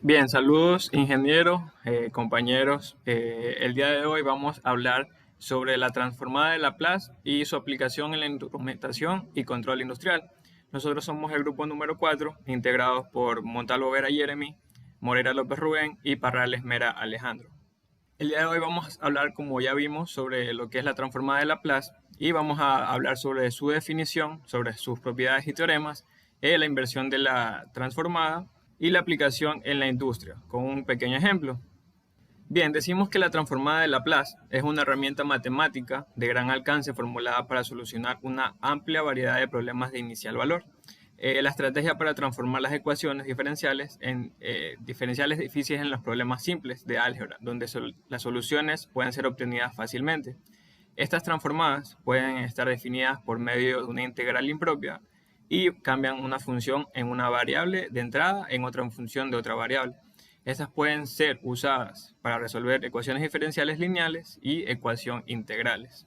Bien, saludos ingenieros, compañeros. El día de hoy vamos a hablar sobre la transformada de Laplace y su aplicación en la instrumentación y control industrial. Nosotros somos el grupo número 4, integrados por Montalvo Vera Jeremy, Morera López Rubén y Parrales Mera Alejandro. El día de hoy vamos a hablar, como ya vimos, sobre lo que es la transformada de Laplace y vamos a hablar sobre su definición, sobre sus propiedades y teoremas, la inversión de la transformada y la aplicación en la industria, con un pequeño ejemplo. Bien, decimos que la transformada de Laplace es una herramienta matemática de gran alcance formulada para solucionar una amplia variedad de problemas de inicial valor. La estrategia para transformar las ecuaciones diferenciales en diferenciales difíciles en los problemas simples de álgebra, donde las soluciones pueden ser obtenidas fácilmente. Estas transformadas pueden estar definidas por medio de una integral impropia y cambian una función en una variable de entrada en otra función de otra variable. Estas pueden ser usadas para resolver ecuaciones diferenciales lineales y ecuaciones integrales.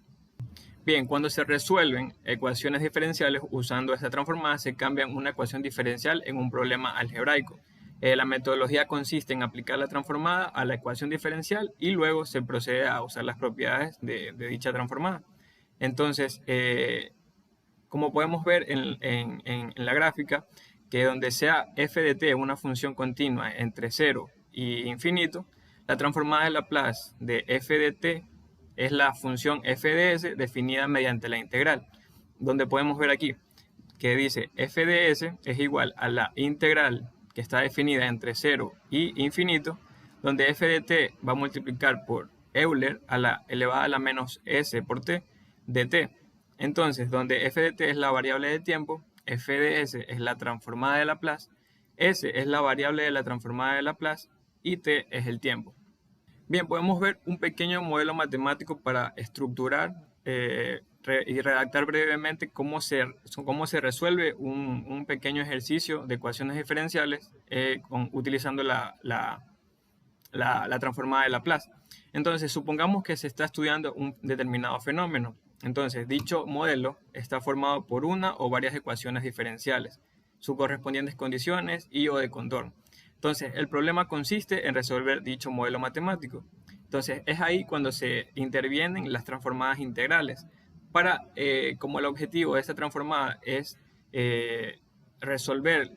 Bien, cuando se resuelven ecuaciones diferenciales usando esta transformada, se cambia una ecuación diferencial en un problema algebraico. La metodología consiste en aplicar la transformada a la ecuación diferencial y luego se procede a usar las propiedades de dicha transformada. Entonces, como podemos ver en la gráfica, que donde sea f de t una función continua entre 0 y infinito, la transformada de Laplace de f de t es la función f de s definida mediante la integral, donde podemos ver aquí que dice f de s es igual a la integral que está definida entre 0 y infinito, donde f de t va a multiplicar por Euler a la elevada a la menos s por t de t. Entonces, donde f de t es la variable de tiempo, f de s es la transformada de Laplace, s es la variable de la transformada de Laplace y t es el tiempo. Bien, podemos ver un pequeño modelo matemático para estructurar y redactar brevemente cómo se resuelve un pequeño ejercicio de ecuaciones diferenciales utilizando la transformada de Laplace. Entonces, supongamos que se está estudiando un determinado fenómeno. Entonces, dicho modelo está formado por una o varias ecuaciones diferenciales, sus correspondientes condiciones y o de contorno. Entonces, el problema consiste en resolver dicho modelo matemático. Entonces, es ahí cuando se intervienen las transformadas integrales. Como el objetivo de esta transformada es resolver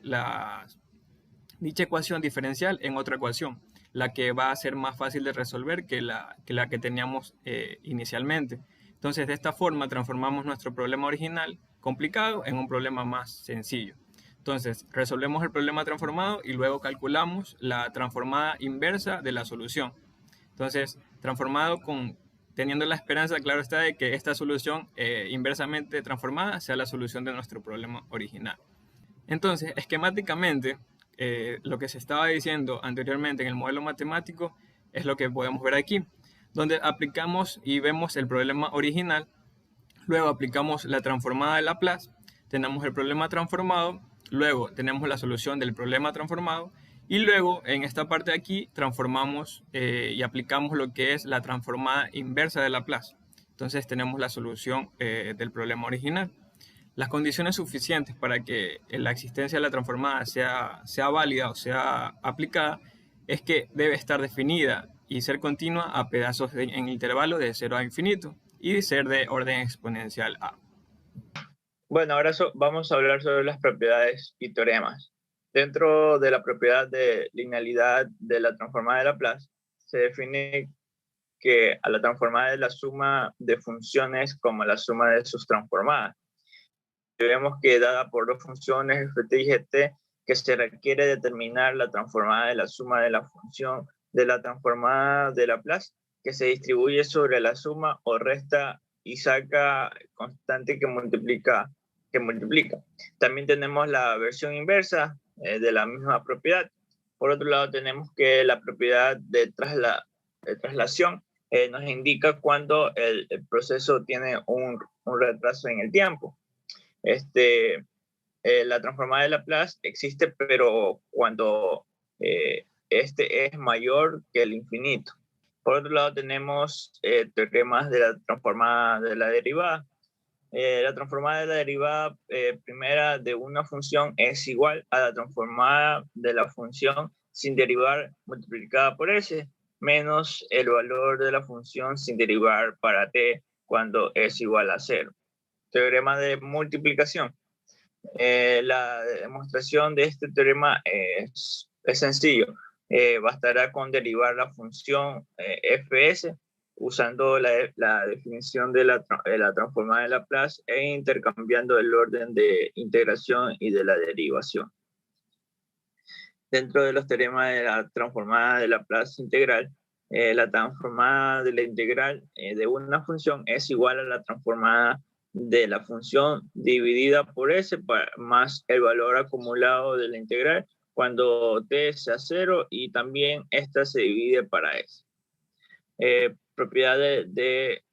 dicha ecuación diferencial en otra ecuación, la que va a ser más fácil de resolver que la que teníamos inicialmente. Entonces, de esta forma, transformamos nuestro problema original complicado en un problema más sencillo. Entonces, resolvemos el problema transformado y luego calculamos la transformada inversa de la solución. Entonces, teniendo la esperanza, claro está, de que esta solución inversamente transformada sea la solución de nuestro problema original. Entonces, esquemáticamente, lo que se estaba diciendo anteriormente en el modelo matemático es lo que podemos ver aquí, donde aplicamos y vemos el problema original, luego aplicamos la transformada de Laplace, tenemos el problema transformado, luego tenemos la solución del problema transformado, y luego en esta parte de aquí transformamos y aplicamos lo que es la transformada inversa de Laplace. Entonces tenemos la solución del problema original. Las condiciones suficientes para que la existencia de la transformada sea válida o sea aplicada es que debe estar definida y ser continua a pedazos en intervalo de 0 a infinito y ser de orden exponencial a. Bueno, ahora vamos a hablar sobre las propiedades y teoremas. Dentro de la propiedad de linealidad de la transformada de Laplace, se define que a la transformada es la suma de funciones como la suma de sus transformadas. Vemos que dada por dos funciones ft y gt, que se requiere determinar la transformada de la suma de la función de la transformada de Laplace, que se distribuye sobre la suma o resta y saca constante que multiplica. También tenemos la versión inversa de la misma propiedad. Por otro lado, tenemos que la propiedad de traslación nos indica cuando el proceso tiene un retraso en el tiempo. La transformada de Laplace existe, pero cuando este es mayor que el infinito. Por otro lado, tenemos teoremas de la transformada de la derivada. La transformada de la derivada primera de una función es igual a la transformada de la función sin derivar multiplicada por S, menos el valor de la función sin derivar para t cuando es igual a 0. Teorema de multiplicación. La demostración de este teorema es sencillo. Bastará con derivar la función fs usando la definición de la transformada de Laplace e intercambiando el orden de integración y de la derivación. Dentro de los teoremas de la transformada de Laplace integral, la transformada de la integral de una función es igual a la transformada de la función dividida por s más el valor acumulado de la integral cuando t sea 0 y también esta se divide para s. Propiedad de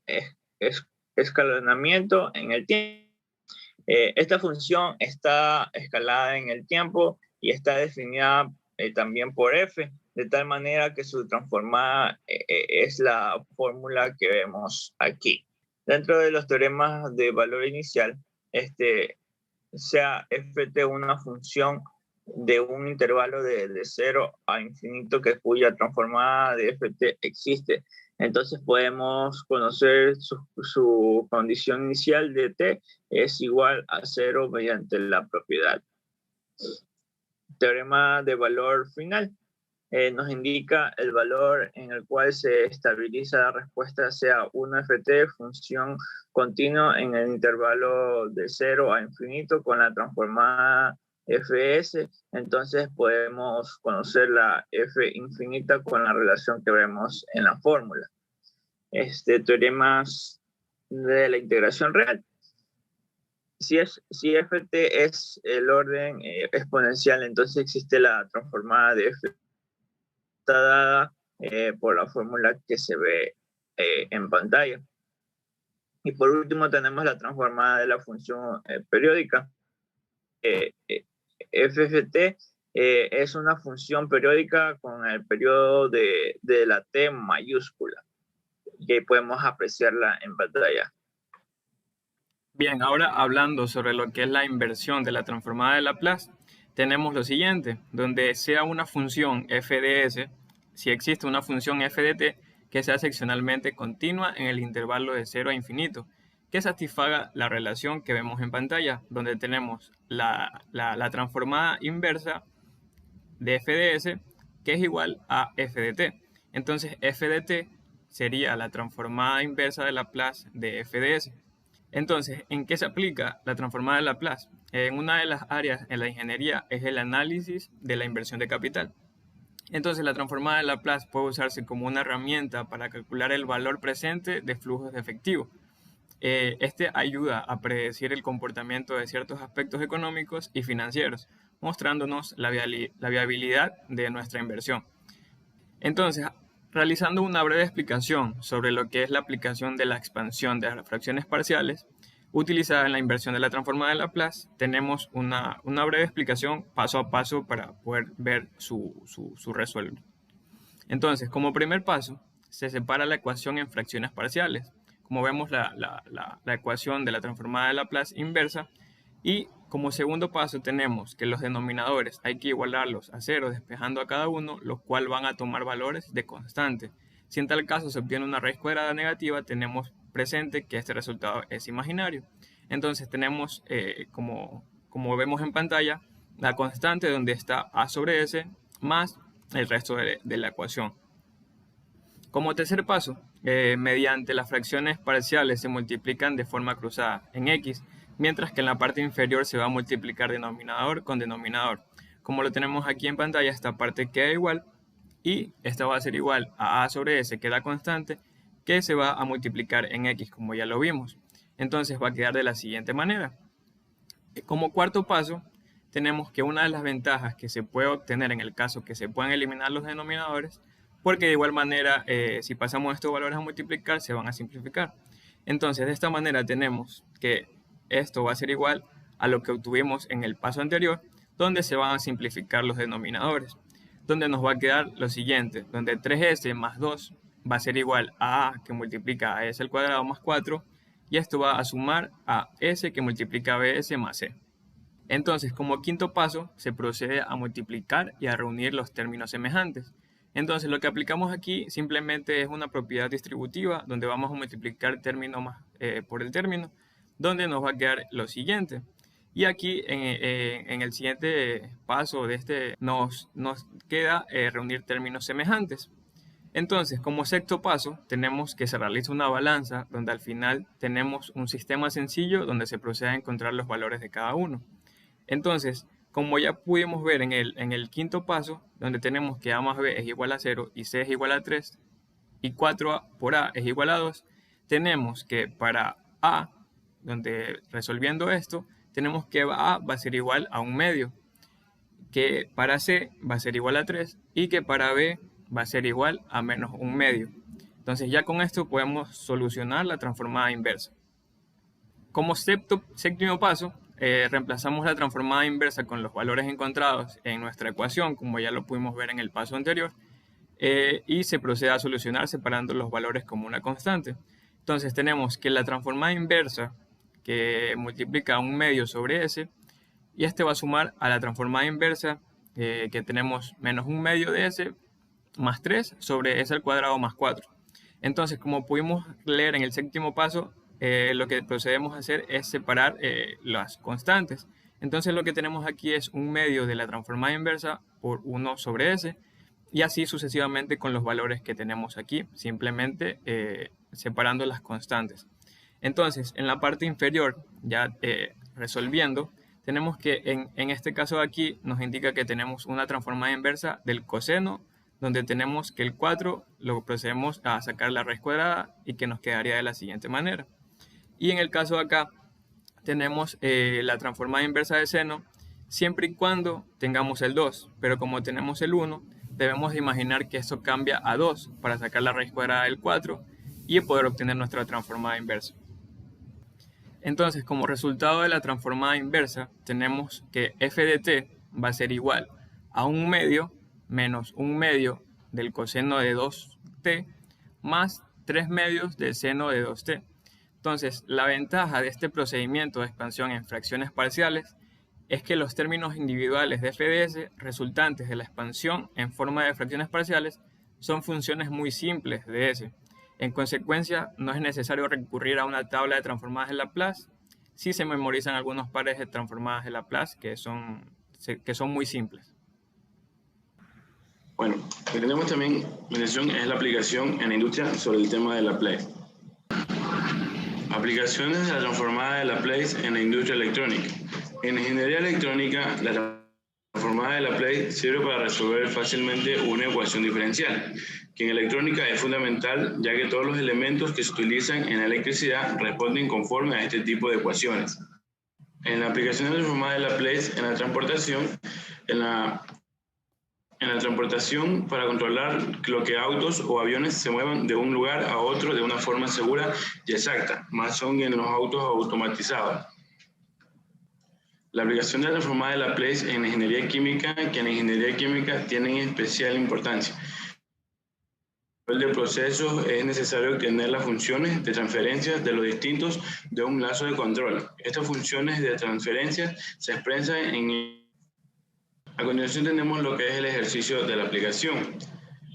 escalonamiento en el tiempo. Esta función está escalada en el tiempo y está definida también por f, de tal manera que su transformada es la fórmula que vemos aquí. Dentro de los teoremas de valor inicial, sea ft una función de un intervalo de 0 a infinito cuya transformada de ft existe. Entonces podemos conocer su condición inicial de t es igual a 0 mediante la propiedad. Teorema de valor final. Nos indica el valor en el cual se estabiliza la respuesta sea 1ft función continua en el intervalo de 0 a infinito con la transformada fs. Entonces podemos conocer la f infinita con la relación que vemos en la fórmula. Teoremas de la integración real. Si ft es el orden exponencial, entonces existe la transformada de f dada por la fórmula que se ve en pantalla. Y por último tenemos la transformada de la función periódica. FFT es una función periódica con el periodo de la t mayúscula, que podemos apreciarla en pantalla. Bien, ahora hablando sobre lo que es la inversión de la transformada de Laplace, tenemos lo siguiente, donde sea una función f de s, si existe una función f de t que sea seccionalmente continua en el intervalo de 0 a infinito, que satisfaga la relación que vemos en pantalla, donde tenemos la transformada inversa de f de s, que es igual a f de t. Entonces, f de t sería la transformada inversa de Laplace de f de s. Entonces, ¿en qué se aplica la transformada de Laplace? En una de las áreas en la ingeniería es el análisis de la inversión de capital. Entonces, la transformada de Laplace puede usarse como una herramienta para calcular el valor presente de flujos de efectivo. Este ayuda a predecir el comportamiento de ciertos aspectos económicos y financieros, mostrándonos la viabilidad de nuestra inversión. Entonces, realizando una breve explicación sobre lo que es la aplicación de la expansión de las fracciones parciales utilizada en la inversión de la transformada de Laplace, tenemos una breve explicación paso a paso para poder ver su resuelvo. Entonces, como primer paso, se separa la ecuación en fracciones parciales. Como vemos, la ecuación de la transformada de Laplace inversa. Y como segundo paso tenemos que los denominadores hay que igualarlos a 0 despejando a cada uno, los cuales van a tomar valores de constante. Si en tal caso se obtiene una raíz cuadrada negativa, tenemos presente que este resultado es imaginario. Entonces tenemos, como vemos en pantalla, la constante donde está a sobre s más el resto de la ecuación. Como tercer paso, mediante las fracciones parciales se multiplican de forma cruzada en x, mientras que en la parte inferior se va a multiplicar denominador con denominador. Como lo tenemos aquí en pantalla, esta parte queda igual y esta va a ser igual a sobre s, que es la constante, que se va a multiplicar en x, como ya lo vimos. Entonces va a quedar de la siguiente manera. Como cuarto paso, tenemos que una de las ventajas que se puede obtener en el caso que se puedan eliminar los denominadores, porque de igual manera, si pasamos estos valores a multiplicar, se van a simplificar. Entonces, de esta manera tenemos que esto va a ser igual a lo que obtuvimos en el paso anterior, donde se van a simplificar los denominadores, donde nos va a quedar lo siguiente, donde 3s más 2 va a ser igual a a que multiplica a s al cuadrado más 4, y esto va a sumar a s que multiplica a bs más c. Entonces, como quinto paso, se procede a multiplicar y a reunir los términos semejantes. Entonces, lo que aplicamos aquí simplemente es una propiedad distributiva donde vamos a multiplicar término por el término, donde nos va a quedar lo siguiente. Y aquí en el siguiente paso de nos queda reunir términos semejantes. Entonces, como sexto paso, tenemos que se realiza una balanza donde al final tenemos un sistema sencillo donde se procede a encontrar los valores de cada uno. Entonces, como ya pudimos ver en el quinto paso, donde tenemos que A más B es igual a 0 y C es igual a 3 y 4A por A es igual a 2, tenemos que para A, donde resolviendo esto, tenemos que A va a ser igual a 1/2, que para C va a ser igual a 3 y que para B va a ser igual a menos 1/2. Entonces ya con esto podemos solucionar la transformada inversa. Como séptimo paso, reemplazamos la transformada inversa con los valores encontrados en nuestra ecuación, como ya lo pudimos ver en el paso anterior, y se procede a solucionar separando los valores como una constante. Entonces tenemos que la transformada inversa, que multiplica 1/2 sobre S, y este va a sumar a la transformada inversa, que tenemos menos 1/2 de S más 3 sobre S al cuadrado más 4. Entonces, como pudimos leer en el séptimo paso, lo que procedemos a hacer es separar las constantes. Entonces lo que tenemos aquí es 1/2 de la transformada inversa por 1 sobre S, y así sucesivamente con los valores que tenemos aquí, simplemente separando las constantes. Entonces, en la parte inferior, ya resolviendo, tenemos que en este caso de aquí nos indica que tenemos una transformada inversa del coseno, donde tenemos que el 4 lo procedemos a sacar la raíz cuadrada y que nos quedaría de la siguiente manera. Y en el caso de acá tenemos la transformada inversa de seno siempre y cuando tengamos el 2, pero como tenemos el 1, debemos imaginar que esto cambia a 2 para sacar la raíz cuadrada del 4 y poder obtener nuestra transformada inversa. Entonces, como resultado de la transformada inversa, tenemos que f de t va a ser igual a 1/2 menos 1/2 del coseno de 2t más 3/2 del seno de 2t. Entonces, la ventaja de este procedimiento de expansión en fracciones parciales es que los términos individuales de f de s resultantes de la expansión en forma de fracciones parciales son funciones muy simples de s. En consecuencia, no es necesario recurrir a una tabla de transformadas de Laplace si se memorizan algunos pares de transformadas de Laplace que son muy simples. Bueno, lo que tenemos también mención es la aplicación en la industria sobre el tema de Laplace. Aplicaciones de la transformada de Laplace en la industria electrónica. En ingeniería electrónica, la transformada de Laplace sirve para resolver fácilmente una ecuación diferencial, que en electrónica es fundamental ya que todos los elementos que se utilizan en la electricidad responden conforme a este tipo de ecuaciones. En la aplicación de la transformada de Laplace en la transportación, en la transportación para controlar lo que autos o aviones se muevan de un lugar a otro de una forma segura y exacta, más son en los autos automatizados. La aplicación de la transformada de Laplace en ingeniería química, que en la ingeniería química tienen especial importancia. En el proceso es necesario obtener las funciones de transferencia de los distintos de un lazo de control. Estas funciones de transferencia se expresan en... A continuación tenemos lo que es el ejercicio de la aplicación.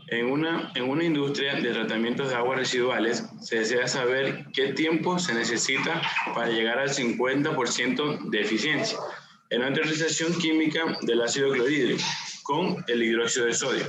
En una industria de tratamientos de aguas residuales se desea saber qué tiempo se necesita para llegar al 50% de eficiencia en la neutralización química del ácido clorhídrico con el hidróxido de sodio.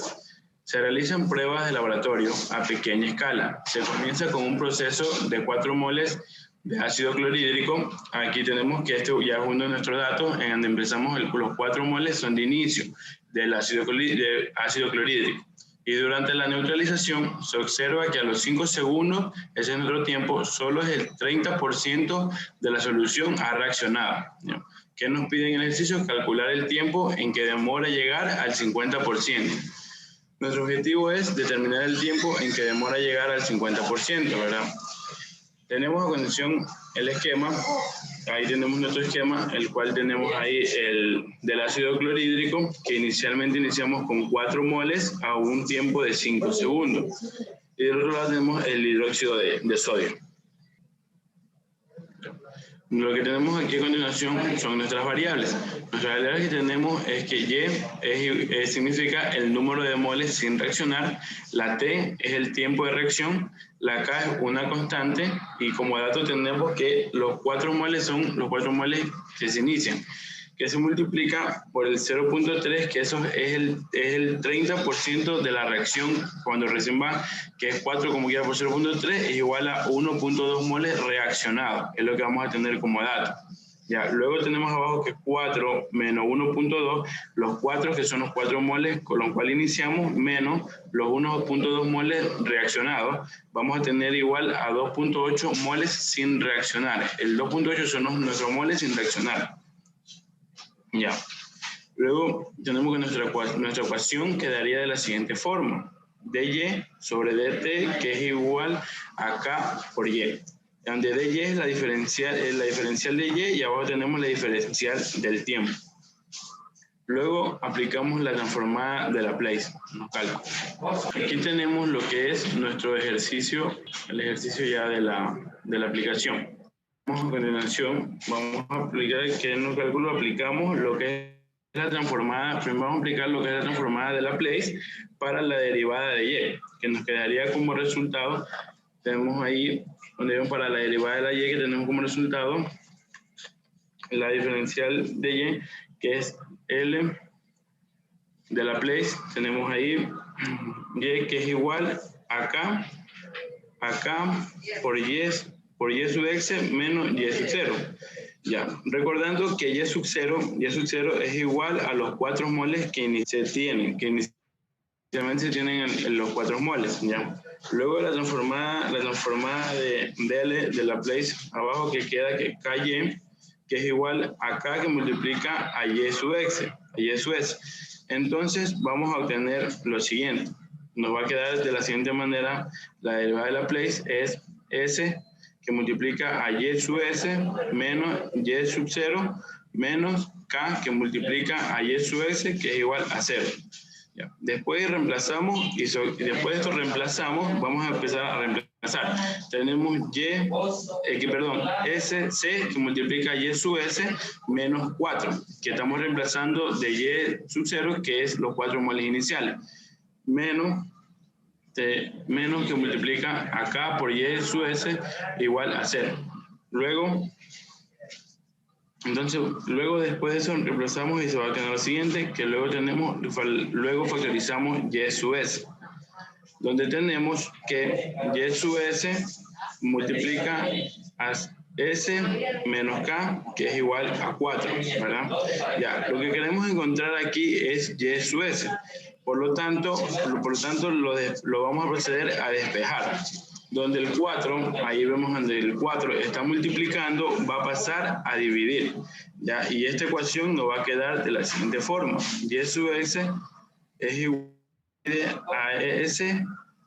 Se realizan pruebas de laboratorio a pequeña escala. Se comienza con un proceso de 4 moles de ácido clorhídrico. Aquí tenemos que este ya es uno de nuestros datos, en donde empezamos los 4 moles son de inicio del ácido clorhídrico. Y durante la neutralización se observa que a los 5 segundos, ese es nuestro tiempo, solo es el 30% de la solución ha reaccionado. ¿Qué nos piden en el ejercicio? Calcular el tiempo en que demora llegar al 50%. Nuestro objetivo es determinar el tiempo en que demora llegar al 50%, ¿verdad? Tenemos a continuación el esquema. Ahí tenemos nuestro esquema, el cual tenemos ahí el del ácido clorhídrico, que inicialmente iniciamos con 4 moles a un tiempo de 5 segundos. Y del otro lado tenemos el hidróxido de sodio. Lo que tenemos aquí a continuación son nuestras variables. Nuestras variables que tenemos es que Y significa el número de moles sin reaccionar, la T es el tiempo de reacción, la K es una constante y como dato tenemos que los 4 moles son los 4 moles que se inician, que se multiplica por el 0.3, que eso es el 30% de la reacción cuando recién va, que es 4 como quiera por 0.3, es igual a 1.2 moles reaccionados, es lo que vamos a tener como dato. Ya, luego tenemos abajo que 4 menos 1.2, los 4 que son los 4 moles con los cuales iniciamos, menos los 1.2 moles reaccionados, vamos a tener igual a 2.8 moles sin reaccionar. El 2.8 son nuestros moles sin reaccionar. Ya. Luego tenemos que nuestra ecuación quedaría de la siguiente forma. dy sobre dt, que es igual a k por y. Donde dy es la diferencial de y y abajo tenemos la diferencial del tiempo. Luego aplicamos la transformada de Laplace, los cálculos. Aquí tenemos lo que es nuestro ejercicio, el ejercicio ya de la aplicación. A continuación vamos a aplicar que en los cálculos aplicamos lo que es la transformada. Primero vamos a aplicar lo que es la transformada de Laplace para la derivada de y, que nos quedaría como resultado. Tenemos ahí donde vemos para la derivada de la y, que tenemos como resultado la diferencial de y, que es L de Laplace. Tenemos ahí y, que es igual a K por y sub x menos y sub 0. Ya, recordando que y sub 0 es igual a los 4 moles que inicialmente se tienen en los 4 moles. Ya. Luego la transformada de L de Laplace abajo, que queda que KY, que es igual a K que multiplica a y sub x, Entonces vamos a obtener lo siguiente. Nos va a quedar de la siguiente manera: la derivada de Laplace es S que multiplica a y sub s menos y sub 0 menos k que multiplica a y sub s, que es igual a 0. Ya. Después reemplazamos y después de esto reemplazamos, vamos a empezar a reemplazar. Tenemos SC que multiplica y sub s menos 4, que estamos reemplazando de y sub 0, que es los 4 moles iniciales, menos que multiplica acá por y sub s igual a 0. Luego después de eso reemplazamos y se va a tener lo siguiente, que luego factorizamos y sub s, donde tenemos que y sub s multiplica a s menos k, que es igual a 4, ¿verdad? Ya, lo que queremos encontrar aquí es y sub s. Por lo tanto lo vamos a proceder a despejar. Donde el 4, ahí vemos donde el 4 está multiplicando, va a pasar a dividir. ¿Ya? Y esta ecuación nos va a quedar de la siguiente forma. Y sub x es igual a s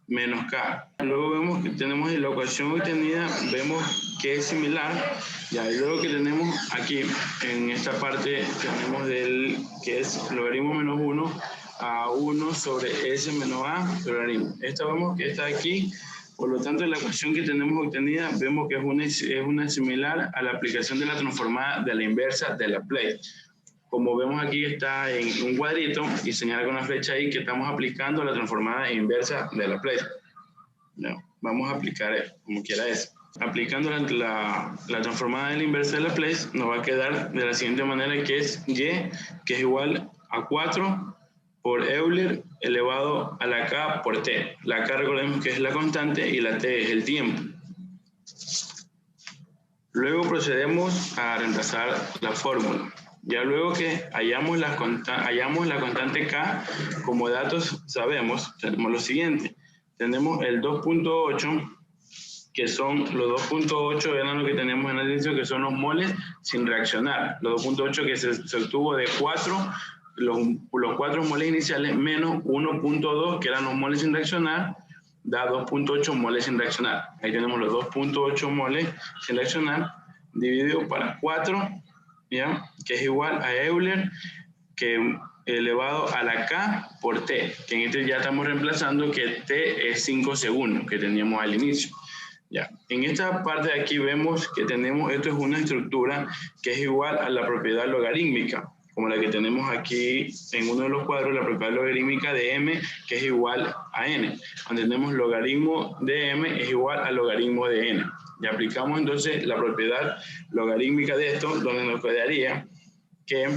menos k. Luego vemos que tenemos en la ecuación obtenida, vemos que es similar. Ya, y luego que tenemos aquí, en esta parte, tenemos que es logaritmo menos 1 a 1 sobre s menos a logaritmo. Esta vemos que está aquí, por lo tanto la ecuación que tenemos obtenida vemos que es una similar a la aplicación de la transformada de la inversa de Laplace. Como vemos aquí está en un cuadrito y señala con la flecha ahí que estamos aplicando la transformada inversa de Laplace. No, vamos a aplicar como quiera eso. Aplicando la transformada de la inversa de Laplace nos va a quedar de la siguiente manera, que es y, que es igual a 4 por Euler elevado a la k por t. La k recordemos que es la constante y la t es el tiempo. Luego procedemos a reemplazar la fórmula. Ya luego que hallamos la constante k, como datos sabemos, tenemos lo siguiente. Tenemos el 2.8, que son los 2.8 eran lo que tenemos en el inicio, que son los moles sin reaccionar. Los 2.8 que se obtuvo de 4, los 4 moles iniciales menos 1.2 que eran los moles sin reaccionar, da 2.8 moles sin reaccionar. Ahí tenemos los 2.8 moles sin reaccionar dividido para 4, ¿ya? Que es igual a Euler que elevado a la k por t, que en este ya estamos reemplazando que t es 5 segundos que teníamos al inicio. Ya. En esta parte de aquí vemos que tenemos, esto es una estructura que es igual a la propiedad logarítmica, como la que tenemos aquí en uno de los cuadros, la propiedad logarítmica de m, que es igual a n, donde tenemos logaritmo de m es igual al logaritmo de n. Y aplicamos entonces la propiedad logarítmica de esto, donde nos quedaría que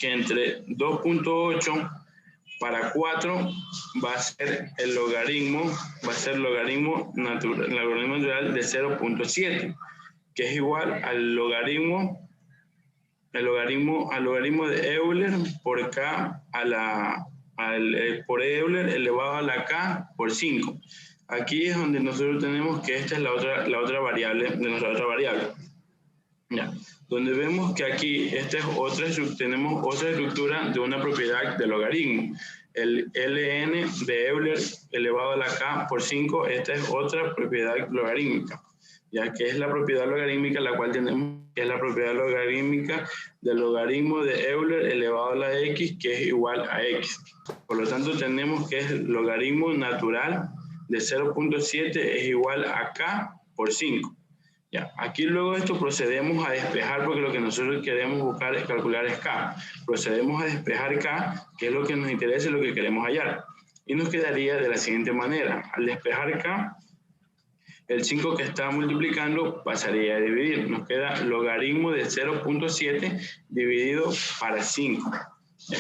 entre 2.8 para 4 va a ser el logaritmo, logaritmo natural de 0.7, que es igual al logaritmo de Euler por k por Euler elevado a la k por 5. Aquí es donde nosotros tenemos que esta es la otra variable de nuestra otra variable. Ya. Donde vemos que aquí tenemos otra estructura de una propiedad de logaritmo. El ln de Euler elevado a la k por 5, esta es otra propiedad logarítmica, ya que es la propiedad logarítmica la cual tenemos, que es la propiedad logarítmica del logaritmo de Euler elevado a la x, que es igual a x. Por lo tanto, tenemos que el logaritmo natural de 0.7 es igual a k por 5. Ya, aquí luego de esto procedemos a despejar, porque lo que nosotros queremos buscar es calcular es k. Procedemos a despejar k, que es lo que nos interesa y lo que queremos hallar. Y nos quedaría de la siguiente manera. Al despejar k, el 5 que está multiplicando pasaría a dividir. Nos queda logaritmo de 0.7 dividido para 5.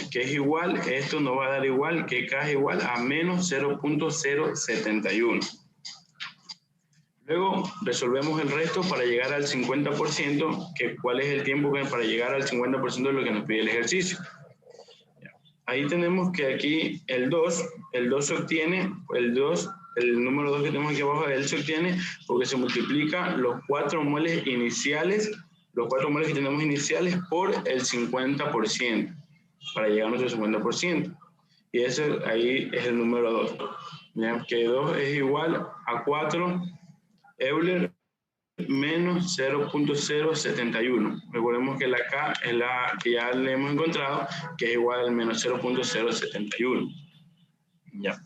Que es igual, esto nos va a dar igual, que k es igual a menos 0.071. Luego resolvemos el resto para llegar al 50%, que cuál es el tiempo para llegar al 50% de lo que nos pide el ejercicio. Ahí tenemos que aquí el 2 se obtiene, el número 2 que tenemos aquí abajo, él se obtiene porque se multiplica los 4 moles iniciales, los 4 moles que tenemos iniciales por el 50%, para llegar a nuestro 50%. Y ese ahí es el número 2. ¿Ya? Que 2 es igual a 4 Euler menos 0.071. Recordemos que la K es la que ya le hemos encontrado, que es igual al menos 0.071. Ya.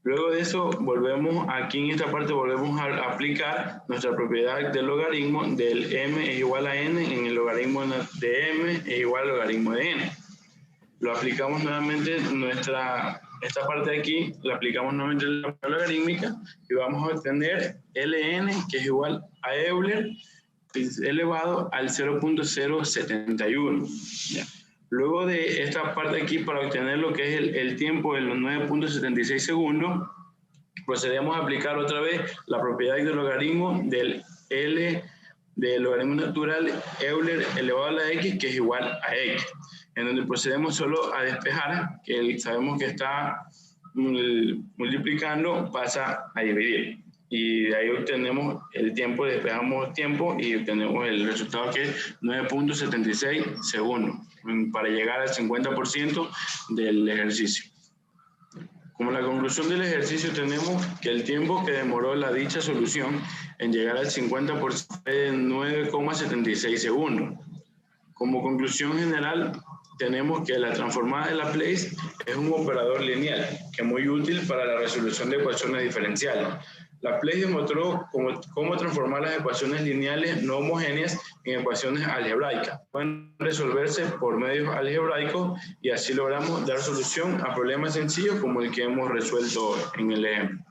Luego de eso, volvemos aquí en esta parte, volvemos a aplicar nuestra propiedad del logaritmo del m es igual a n, en el logaritmo de m es igual al logaritmo de n. Lo aplicamos nuevamente, esta parte de aquí, la aplicamos nuevamente en la logarítmica y vamos a obtener ln, que es igual a Euler elevado al 0.071. ¿Ya? Luego de esta parte de aquí, para obtener lo que es el tiempo de los 9.76 segundos, procedemos a aplicar otra vez la propiedad del logaritmo del logaritmo natural Euler elevado a la x, que es igual a x. En donde procedemos solo a despejar, que sabemos que está multiplicando, pasa a dividir. Y de ahí obtenemos el tiempo, despejamos tiempo y obtenemos el resultado, que es 9.76 segundos, para llegar al 50% del ejercicio. Como la conclusión del ejercicio, tenemos que el tiempo que demoró la dicha solución en llegar al 50% es 9.76 segundos. Como conclusión general, tenemos que la transformada de Laplace es un operador lineal que es muy útil para la resolución de ecuaciones diferenciales. Laplace demostró cómo transformar las ecuaciones lineales no homogéneas en ecuaciones algebraicas. Pueden resolverse por medios algebraicos y así logramos dar solución a problemas sencillos como el que hemos resuelto en el ejemplo.